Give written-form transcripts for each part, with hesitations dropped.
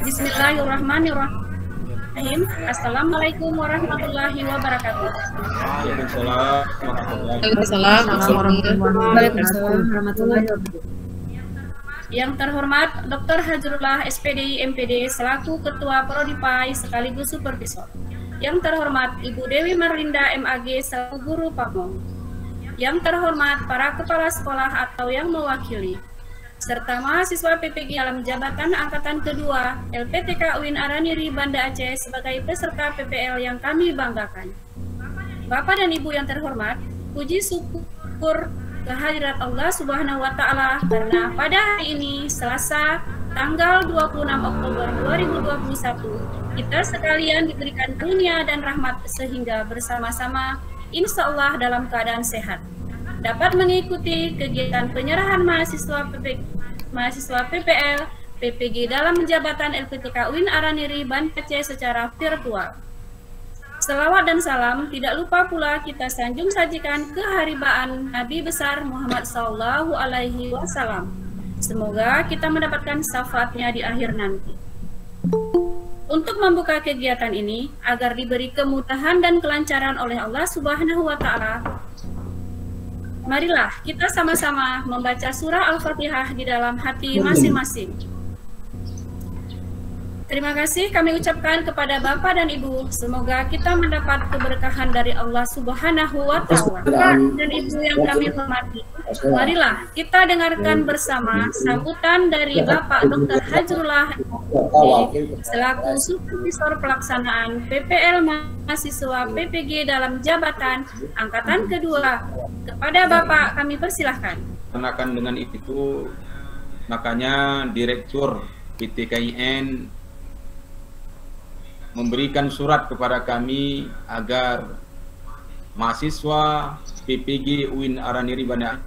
Bismillahirrahmanirrahim. Assalamualaikum warahmatullahi wabarakatuh. Waalaikumsalam warahmatullahi wabarakatuh. Yang terhormat Dr. Hajrullah SPD MPD selaku Ketua Prodipai sekaligus Supervisor. Yang terhormat Ibu Dewi Marlinda MAG selaku Guru Pamong. Yang terhormat para kepala sekolah atau yang mewakili, serta mahasiswa PPG dalam jabatan angkatan kedua LPTK UIN Araniri Banda Aceh sebagai peserta PPL yang kami banggakan. Bapak dan Ibu yang terhormat, puji syukur kehadirat Allah Subhanahu wa Ta'ala karena pada hari ini Selasa tanggal 26 Oktober 2021 kita sekalian diberikan karunia dan rahmat sehingga bersama-sama insya Allah dalam keadaan sehat dapat mengikuti kegiatan penyerahan mahasiswa PPL PPG dalam jabatan LPTK UIN Araniri Banda Aceh secara virtual. Selawat dan salam tidak lupa pula kita sanjung sajikan keharibaan Nabi besar Muhammad Sallallahu Alaihi Wasallam. Semoga kita mendapatkan syafaatnya di akhir nanti. Untuk membuka kegiatan ini agar diberi kemudahan dan kelancaran oleh Allah Subhanahu wa Ta'ala, marilah kita sama-sama membaca surah Al-Fatihah di dalam hati masing-masing. Terima kasih kami ucapkan kepada Bapak dan Ibu. Semoga kita mendapat keberkahan dari Allah Subhanahu wa Ta'ala. Bapak dan Ibu yang kami hormati, marilah kita dengarkan bersama sambutan dari Bapak Dr. Hajrullah selaku Supervisor Pelaksanaan PPL Mahasiswa PPG dalam jabatan angkatan kedua. Kepada Bapak kami persilahkan. Kenakan dengan itu, makanya Direktur PTKIN memberikan surat kepada kami agar mahasiswa PPG UIN Araniri Banda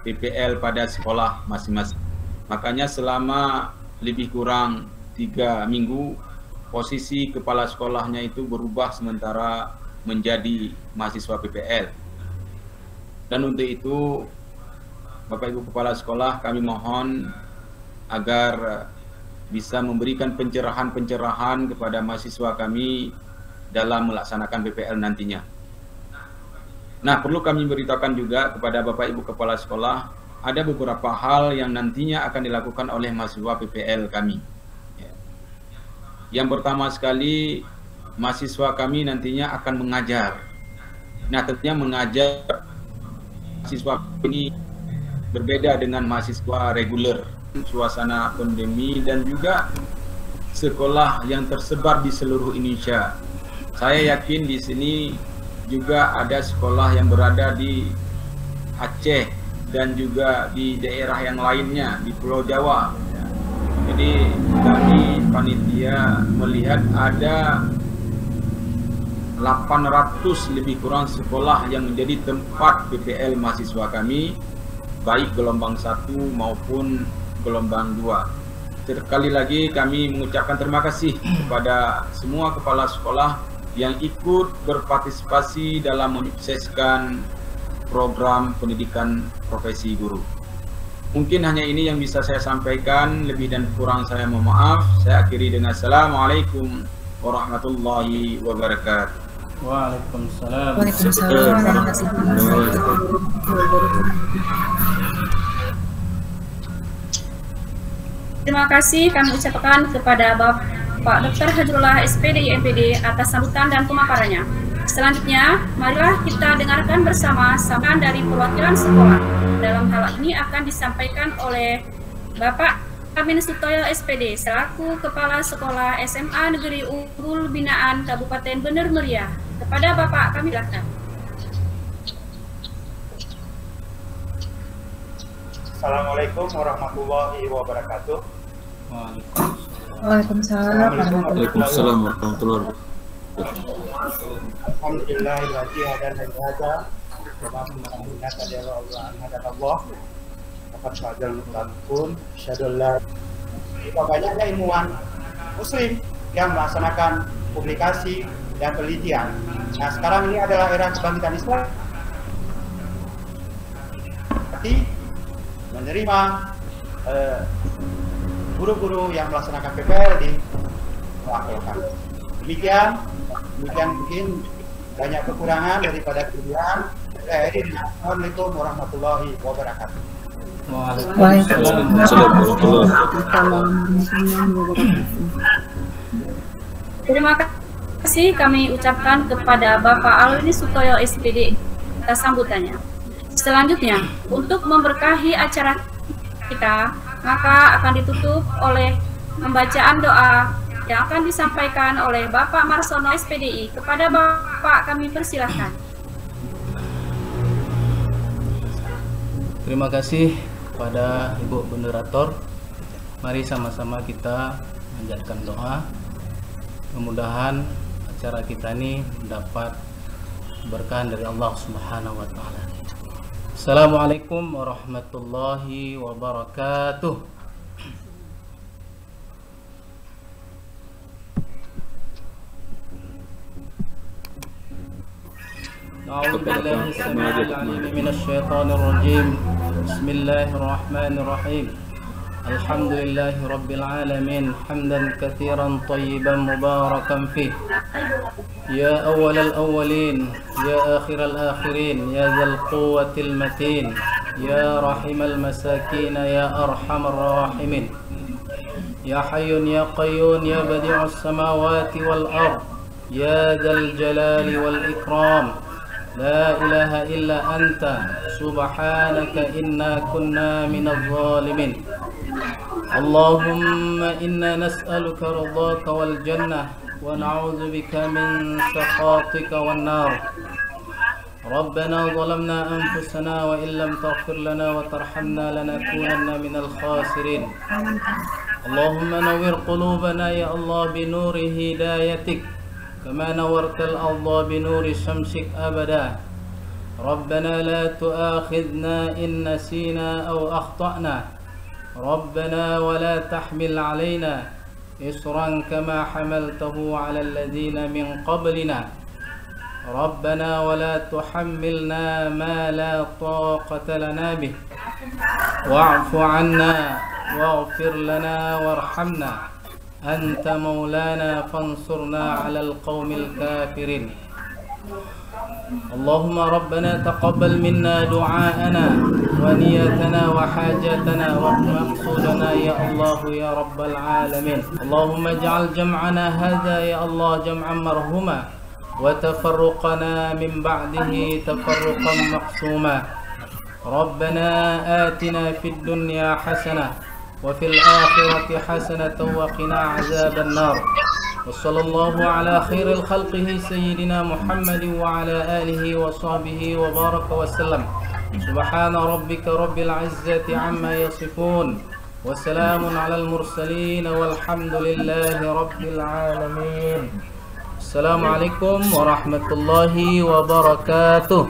PPL pada sekolah masing-masing. Makanya selama lebih kurang 3 minggu posisi kepala sekolahnya itu berubah sementara menjadi mahasiswa PPL. Dan untuk itu Bapak Ibu Kepala Sekolah kami mohon agar bisa memberikan pencerahan-pencerahan kepada mahasiswa kami dalam melaksanakan PPL nantinya. Nah, perlu kami beritahukan juga kepada Bapak Ibu Kepala Sekolah, ada beberapa hal yang nantinya akan dilakukan oleh mahasiswa PPL kami. Yang pertama sekali, mahasiswa kami nantinya akan mengajar. Nah, tentunya mengajar mahasiswa ini berbeda dengan mahasiswa reguler. Suasana pandemi dan juga sekolah yang tersebar di seluruh Indonesia. Saya yakin di sini juga ada sekolah yang berada di Aceh dan juga di daerah yang lainnya di Pulau Jawa. Jadi kami panitia melihat ada 800 lebih kurang sekolah yang menjadi tempat PPL mahasiswa kami, baik gelombang 1 maupun gelombang 2. Sekali lagi kami mengucapkan terima kasih kepada semua kepala sekolah yang ikut berpartisipasi dalam menyukseskan program pendidikan profesi guru. Mungkin hanya ini yang bisa saya sampaikan, lebih dan kurang saya mohon maaf. Saya akhiri dengan Assalamualaikum warahmatullahi wabarakatuh. Waalaikumsalam. Terima kasih kami ucapkan kepada Bapak Dr. Hajrullah SPD MPD atas sambutan dan pemaparannya. Selanjutnya, marilah kita dengarkan bersama sambutan dari perwakilan sekolah. Dalam hal ini akan disampaikan oleh Bapak Amin Sutoyo SPD selaku Kepala Sekolah SMA Negeri Unggul Binaan Kabupaten Bener Meriah. Kepada Bapak kami silakan. Assalamualaikum warahmatullahi wabarakatuh. Waalaikumsalam warahmatullahi wabarakatuh. Alhamdulillahilladzi hadana li hadza wa ma kunna nahtadiya laula an hadana Allah. Dapat pelajaran pun syadallah. Banyaknya ilmuwan muslim yang melaksanakan publikasi dan penelitian. Nah, sekarang ini adalah era kebangkitan Islam. Menerima guru-guru yang melaksanakan PPL di mewakilkan. Demikian mungkin banyak kekurangan daripada kalian. Assalamualaikum warahmatullahi wabarakatuh. Terima kasih kami ucapkan kepada Bapak Alwini Sutoyo SPD atas sambutannya. Selanjutnya, untuk memberkahi acara kita, maka akan ditutup oleh pembacaan doa yang akan disampaikan oleh Bapak Marsono SPDI. Kepada Bapak kami persilahkan. Terima kasih kepada Ibu Moderator. Mari sama-sama kita panjatkan doa. Mudah-mudahan acara kita ini mendapat berkah dari Allah Subhanahu wa taala. Assalamualaikum warahmatullahi wabarakatuh. A'udzu billahi samii'il 'aliim minasy syaithaanir rajiim. Bismillahirrahmanirrahim. Alhamdulillahi rabbil alamin hamdan katsiran thayyiban mubarakan fih. Ya awwalal awwalin, ya akhiral akhirin, ya dzal quwwatil matin, ya rahimal masakin, ya arhamar rahimin. Ya hayyun ya qayyum, ya badi'us samawati wal ard, ya dzal jalali wal ikram. La ilaha illa anta subhanaka inna kunna minadh zalimin. Allahumma inna nas'aluka ridhaka wal jannah wa na'udzu bika min sakhatika wan nar. Rabbana zalamna anfusana wa illam taghfir lana wa tarhamna lanakunanna minal khasirin. Allahumma nawwir qulubana ya Allah bi nuri hidayatik kama nawwartal ardha bi nuri syamsik abada. Rabbana la tu'akhidhna in nasina aw akhta'na. ربنا ولا تحمل علينا إصرا كما حملته على الذين من قبلنا ربنا ولا تحملنا ما لا طاقة لنا به واعف عنا واغفر لنا وارحمنا أنت مولانا فانصرنا على القوم الكافرين اللهم ربنا تقبل منا دعاءنا ونيتنا وحاجتنا ومقصودنا يا الله يا رب العالمين. اللهم اجعل جمعنا هذا يا الله جمعا مرحوما وتفرقنا من بعده تفرقا مقسوما. ربنا آتنا في الدنيا حسنة وفي الآخرة حسنة وقنا عذاب النار. وصلى الله على خير خلقه سيدنا محمد وعلى آله وصحبه وبارك وسلم. سبحان ربك رب العزة عما يصفون وسلام على المرسلين والحمد لله رب العالمين. السلام عليكم ورحمة الله وبركاته.